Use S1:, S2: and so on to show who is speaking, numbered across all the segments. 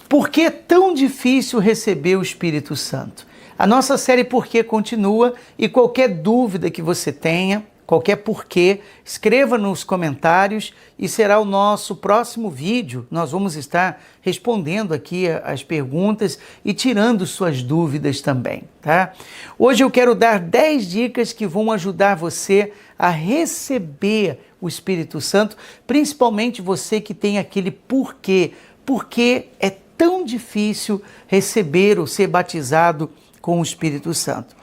S1: Por que é tão difícil receber o Espírito Santo? A nossa série Porquê continua, e qualquer dúvida que você tenha, qualquer porquê, escreva nos comentários e será o nosso próximo vídeo. Nós vamos estar respondendo aqui as perguntas e tirando suas dúvidas também, tá? Hoje eu quero dar 10 dicas que vão ajudar você a receber o Espírito Santo, principalmente você que tem aquele porquê. Porque é tão difícil receber ou ser batizado com o Espírito Santo.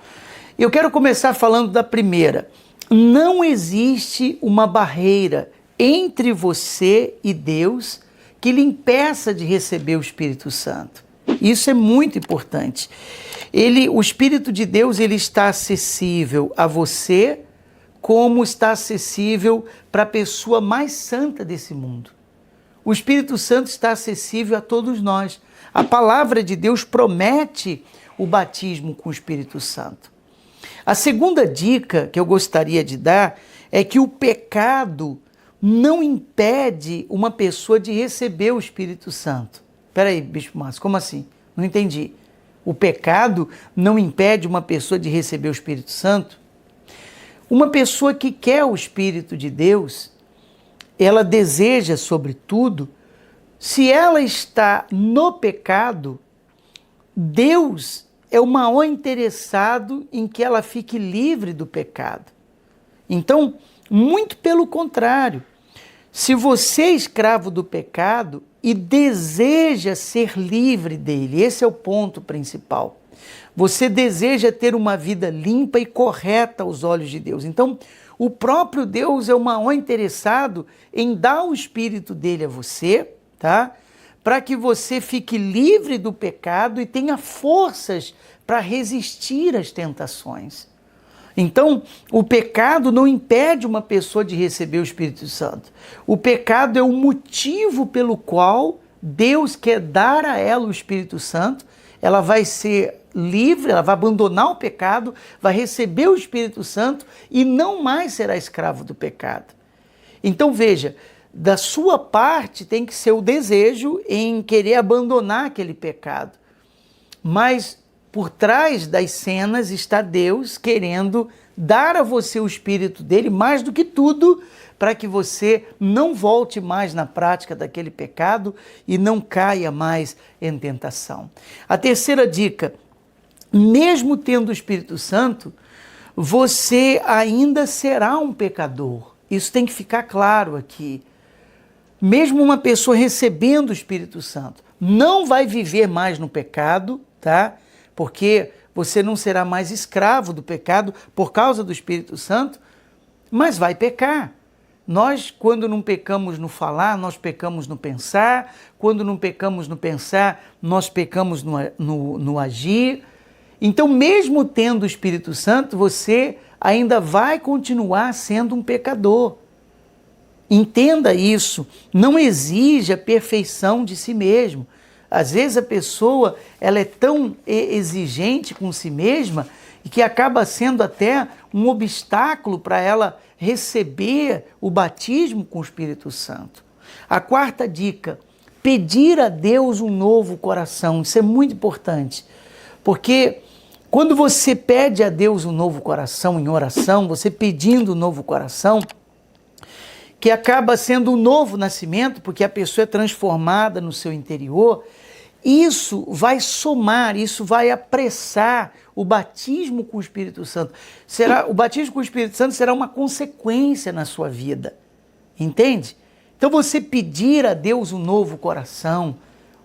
S1: Eu quero começar falando da primeira. Não existe uma barreira entre você e Deus que lhe impeça de receber o Espírito Santo. Isso é muito importante. O Espírito de Deus, ele está acessível a você, como está acessível para a pessoa mais santa desse mundo. O Espírito Santo está acessível a todos nós. A palavra de Deus promete o batismo com o Espírito Santo. A segunda dica que eu gostaria de dar é que o pecado não impede uma pessoa de receber o Espírito Santo. Espera aí, Bispo Márcio, como assim? Não entendi. O pecado não impede uma pessoa de receber o Espírito Santo? Uma pessoa que quer o Espírito de Deus, ela deseja, sobretudo, se ela está no pecado, Deus é o maior interessado em que ela fique livre do pecado. Então, muito pelo contrário, se você é escravo do pecado e deseja ser livre dele, esse é o ponto principal. Você deseja ter uma vida limpa e correta aos olhos de Deus. Então, o próprio Deus é o maior interessado em dar o Espírito dele a você, tá? Para que você fique livre do pecado e tenha forças para resistir às tentações. Então, o pecado não impede uma pessoa de receber o Espírito Santo. O pecado é o motivo pelo qual Deus quer dar a ela o Espírito Santo. Ela vai ser livre, ela vai abandonar o pecado, vai receber o Espírito Santo e não mais será escravo do pecado. Então veja, da sua parte tem que ser o desejo em querer abandonar aquele pecado. Mas por trás das cenas está Deus querendo dar a você o Espírito dele, mais do que tudo, para que você não volte mais na prática daquele pecado e não caia mais em tentação. A terceira dica: mesmo tendo o Espírito Santo, você ainda será um pecador. Isso tem que ficar claro aqui. Mesmo uma pessoa recebendo o Espírito Santo, não vai viver mais no pecado, tá? Porque você não será mais escravo do pecado por causa do Espírito Santo, mas vai pecar. Nós, quando não pecamos no falar, nós pecamos no pensar. Quando não pecamos no pensar, nós pecamos no agir. Então, mesmo tendo o Espírito Santo, você ainda vai continuar sendo um pecador. Entenda isso, não exige a perfeição de si mesmo. Às vezes a pessoa ela é tão exigente com si mesma e que acaba sendo até um obstáculo para ela receber o batismo com o Espírito Santo. A quarta dica: pedir a Deus um novo coração. Isso é muito importante, porque quando você pede a Deus um novo coração em oração, você pedindo um novo coração, que acaba sendo um novo nascimento, porque a pessoa é transformada no seu interior, isso vai somar, isso vai apressar o batismo com o Espírito Santo. O batismo com o Espírito Santo será uma consequência na sua vida, entende? Então você pedir a Deus um novo coração,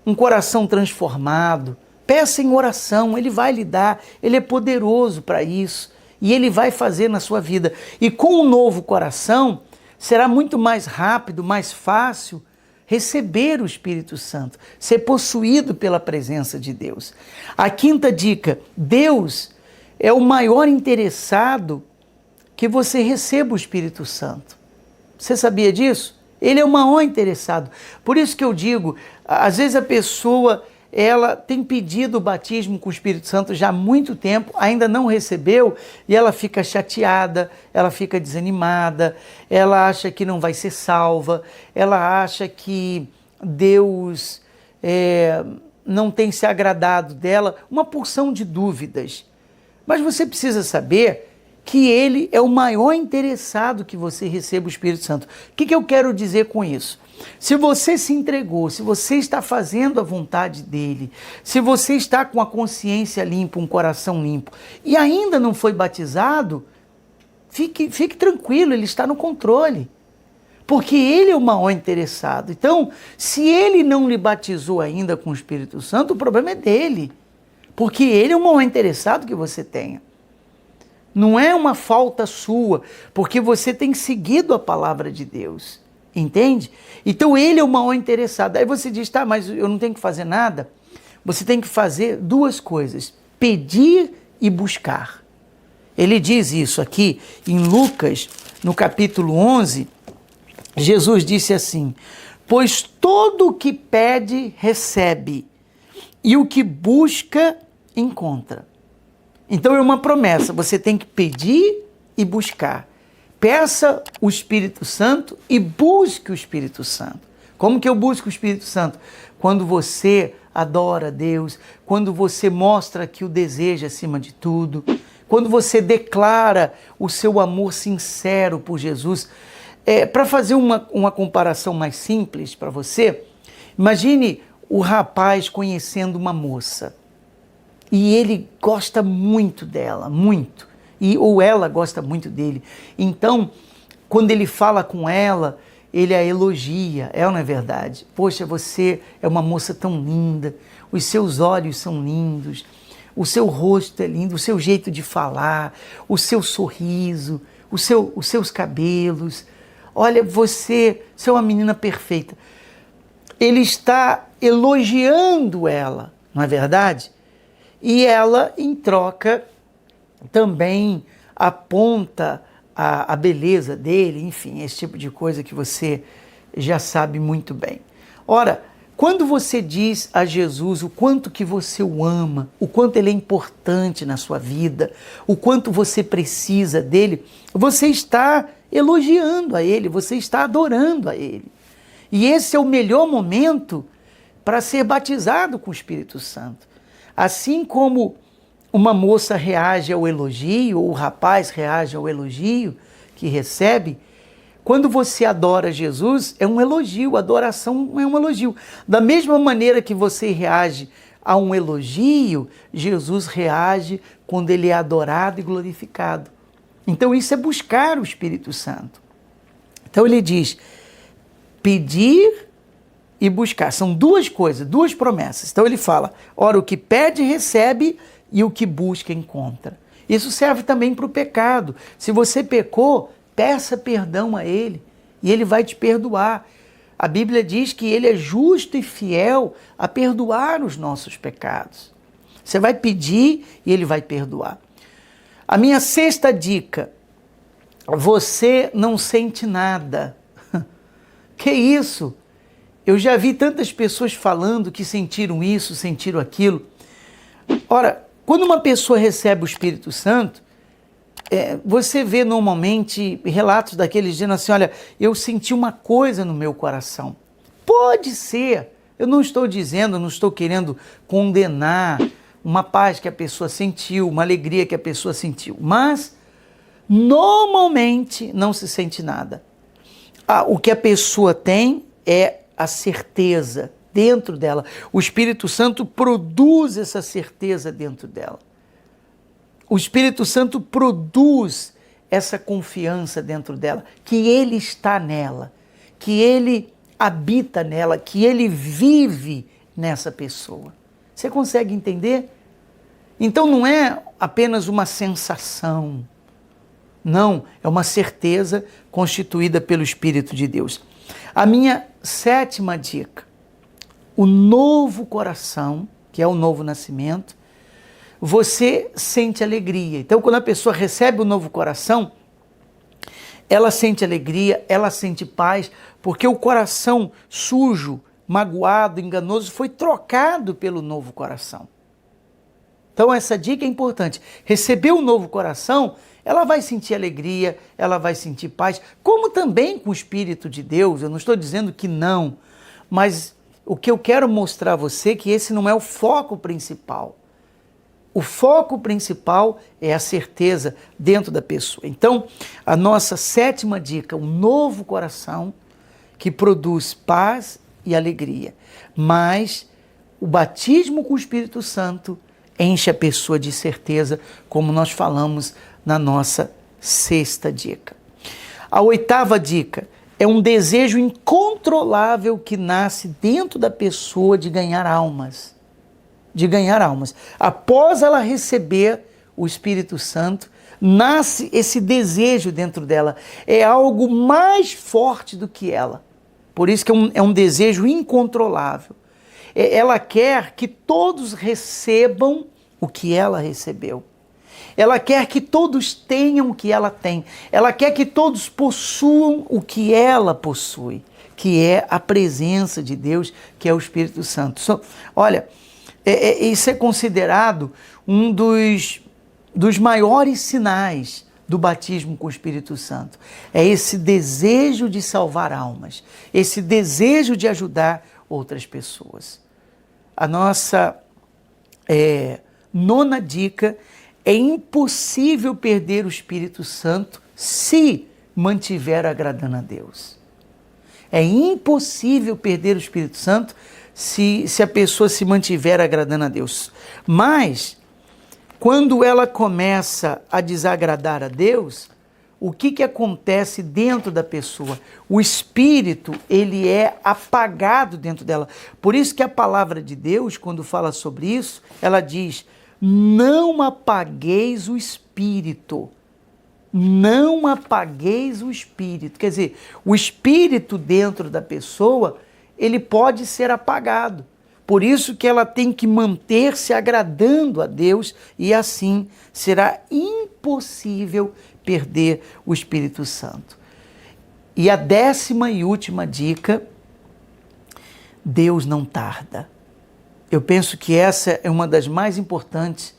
S1: um coração transformado, peça em oração, Ele vai lhe dar, Ele é poderoso para isso, e Ele vai fazer na sua vida. E com um novo coração, será muito mais rápido, mais fácil receber o Espírito Santo, ser possuído pela presença de Deus. A quinta dica: Deus é o maior interessado que você receba o Espírito Santo. Você sabia disso? Ele é o maior interessado. Por isso que eu digo, às vezes a pessoa ela tem pedido o batismo com o Espírito Santo já há muito tempo, ainda não recebeu, e ela fica chateada, ela fica desanimada, ela acha que não vai ser salva, ela acha que Deus não tem se agradado dela, uma porção de dúvidas. Mas você precisa saber que ele é o maior interessado que você receba o Espírito Santo. O que eu quero dizer com isso? Se você se entregou, se você está fazendo a vontade dele, se você está com a consciência limpa, um coração limpo, e ainda não foi batizado, fique tranquilo, ele está no controle. Porque ele é o maior interessado. Então, se ele não lhe batizou ainda com o Espírito Santo, o problema é dele. Porque ele é o maior interessado que você tenha. Não é uma falta sua, porque você tem seguido a palavra de Deus. Entende? Então ele é o maior interessado. Aí você diz, tá, mas eu não tenho que fazer nada. Você tem que fazer duas coisas: pedir e buscar. Ele diz isso aqui em Lucas, no capítulo 11, Jesus disse assim: pois todo o que pede, recebe, e o que busca, encontra. Então é uma promessa, você tem que pedir e buscar. Peça o Espírito Santo e busque o Espírito Santo. Como que eu busco o Espírito Santo? Quando você adora a Deus, quando você mostra que o deseja acima de tudo, quando você declara o seu amor sincero por Jesus. Para fazer uma comparação mais simples para você, imagine o rapaz conhecendo uma moça e ele gosta muito dela, muito, ou ela gosta muito dele. Então, quando ele fala com ela, ele a elogia, não é verdade? Poxa, você é uma moça tão linda, os seus olhos são lindos, o seu rosto é lindo, o seu jeito de falar, o seu sorriso, os seus cabelos. Olha, você é uma menina perfeita. Ele está elogiando ela, não é verdade? E ela, em troca, também aponta a beleza dele, enfim, esse tipo de coisa que você já sabe muito bem. Ora, quando você diz a Jesus o quanto que você o ama, o quanto ele é importante na sua vida, o quanto você precisa dele, você está elogiando a ele, você está adorando a ele. E esse é o melhor momento para ser batizado com o Espírito Santo. Assim como uma moça reage ao elogio, ou o rapaz reage ao elogio que recebe, quando você adora Jesus, é um elogio, a adoração é um elogio. Da mesma maneira que você reage a um elogio, Jesus reage quando ele é adorado e glorificado. Então isso é buscar o Espírito Santo. Então ele diz, pedir e buscar. São duas coisas, duas promessas. Então ele fala, ora, o que pede, recebe, e o que busca, encontra. Isso serve também para o pecado. Se você pecou, peça perdão a ele, e ele vai te perdoar. A Bíblia diz que ele é justo e fiel a perdoar os nossos pecados. Você vai pedir e ele vai perdoar. A minha sexta dica, você não sente nada. Que isso? Eu já vi tantas pessoas falando que sentiram isso, sentiram aquilo. Ora, quando uma pessoa recebe o Espírito Santo, você vê normalmente relatos daqueles dizendo assim, olha, eu senti uma coisa no meu coração. Pode ser, eu não estou dizendo, não estou querendo condenar uma paz que a pessoa sentiu, uma alegria que a pessoa sentiu, mas normalmente não se sente nada. O que a pessoa tem é a certeza dentro dela. O Espírito Santo produz essa certeza dentro dela. O Espírito Santo produz essa confiança dentro dela, que ele está nela, que ele habita nela, que ele vive nessa pessoa. Você consegue entender? Então não é apenas uma sensação. Não, é uma certeza constituída pelo Espírito de Deus. A minha sétima dica, o novo coração, que é o novo nascimento, você sente alegria. Então, quando a pessoa recebe o novo coração, ela sente alegria, ela sente paz, porque o coração sujo, magoado, enganoso, foi trocado pelo novo coração. Então, essa dica é importante. Receber o novo coração, ela vai sentir alegria, ela vai sentir paz, como também com o Espírito de Deus. Eu não estou dizendo que não, mas o que eu quero mostrar a você é que esse não é o foco principal. O foco principal é a certeza dentro da pessoa. Então, a nossa 7ª dica, um novo coração que produz paz e alegria. Mas o batismo com o Espírito Santo enche a pessoa de certeza, como nós falamos na nossa 6ª dica. A 8ª dica é um desejo incontrolável que nasce dentro da pessoa de ganhar almas. De ganhar almas. Após ela receber o Espírito Santo, nasce esse desejo dentro dela. É algo mais forte do que ela. Por isso que é um desejo incontrolável. Ela quer que todos recebam o que ela recebeu. Ela quer que todos tenham o que ela tem. Ela quer que todos possuam o que ela possui, que é a presença de Deus, que é o Espírito Santo. Olha, isso é considerado um dos maiores sinais do batismo com o Espírito Santo. É esse desejo de salvar almas, esse desejo de ajudar outras pessoas. A nossa 9ª dica é impossível perder o Espírito Santo se mantiver agradando a Deus. É impossível perder o Espírito Santo se a pessoa se mantiver agradando a Deus. Mas, quando ela começa a desagradar a Deus, o que acontece dentro da pessoa? O Espírito, ele é apagado dentro dela. Por isso que a palavra de Deus, quando fala sobre isso, ela diz: não apagueis o Espírito. Não apagueis o Espírito. Quer dizer, o Espírito dentro da pessoa, ele pode ser apagado. Por isso que ela tem que manter-se agradando a Deus e assim será impossível perder o Espírito Santo. E a 10ª e última dica, Deus não tarda. Eu penso que essa é uma das mais importantes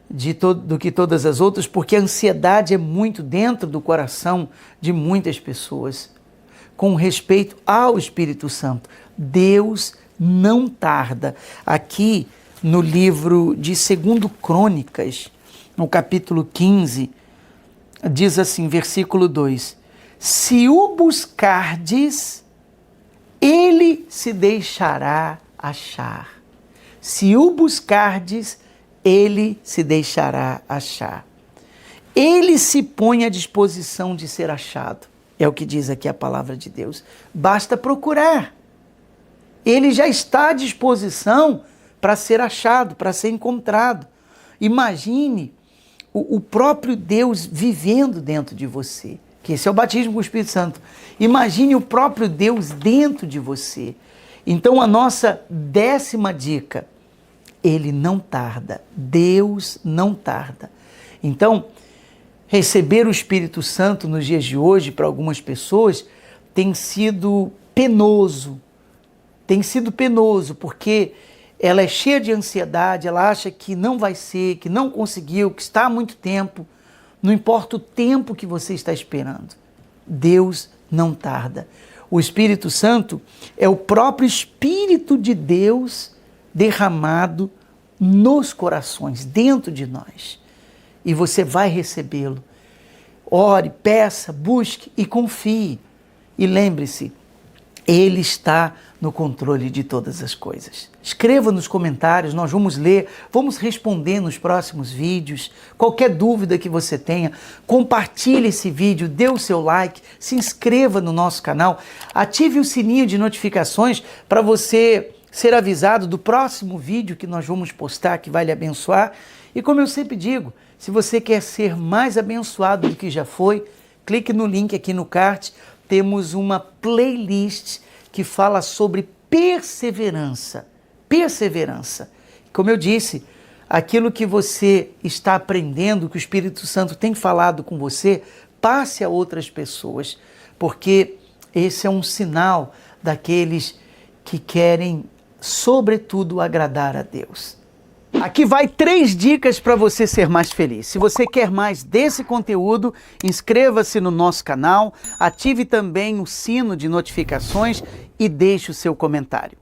S1: do que todas as outras, porque a ansiedade é muito dentro do coração de muitas pessoas com respeito ao Espírito Santo. Deus não tarda. Aqui no livro de 2 Crônicas, no capítulo 15, diz assim, versículo 2: se o buscardes, ele se deixará achar. Se o buscardes, ele se deixará achar. Ele se põe à disposição de ser achado. É o que diz aqui a palavra de Deus. Basta procurar. Ele já está à disposição para ser achado, para ser encontrado. Imagine o próprio Deus vivendo dentro de você, que esse é o batismo com o Espírito Santo. Imagine o próprio Deus dentro de você. Então a nossa 10ª dica, ele não tarda, Deus não tarda. Então, receber o Espírito Santo nos dias de hoje, para algumas pessoas, tem sido penoso. Tem sido penoso, porque ela é cheia de ansiedade, ela acha que não vai ser, que não conseguiu, que está há muito tempo. Não importa o tempo que você está esperando, Deus não tarda. O Espírito Santo é o próprio Espírito de Deus derramado nos corações, dentro de nós. E você vai recebê-lo. Ore, peça, busque e confie. E lembre-se, Ele está no controle de todas as coisas. Escreva nos comentários, nós vamos ler, vamos responder nos próximos vídeos. Qualquer dúvida que você tenha, compartilhe esse vídeo, dê o seu like, se inscreva no nosso canal, ative o sininho de notificações para você ser avisado do próximo vídeo que nós vamos postar, que vai lhe abençoar. E como eu sempre digo, se você quer ser mais abençoado do que já foi, clique no link aqui no card. Temos uma playlist que fala sobre perseverança. Perseverança. Como eu disse, aquilo que você está aprendendo, que o Espírito Santo tem falado com você, passe a outras pessoas, porque esse é um sinal daqueles que querem, sobretudo, agradar a Deus. Aqui vai 3 dicas para você ser mais feliz. Se você quer mais desse conteúdo, inscreva-se no nosso canal, ative também o sino de notificações e deixe o seu comentário.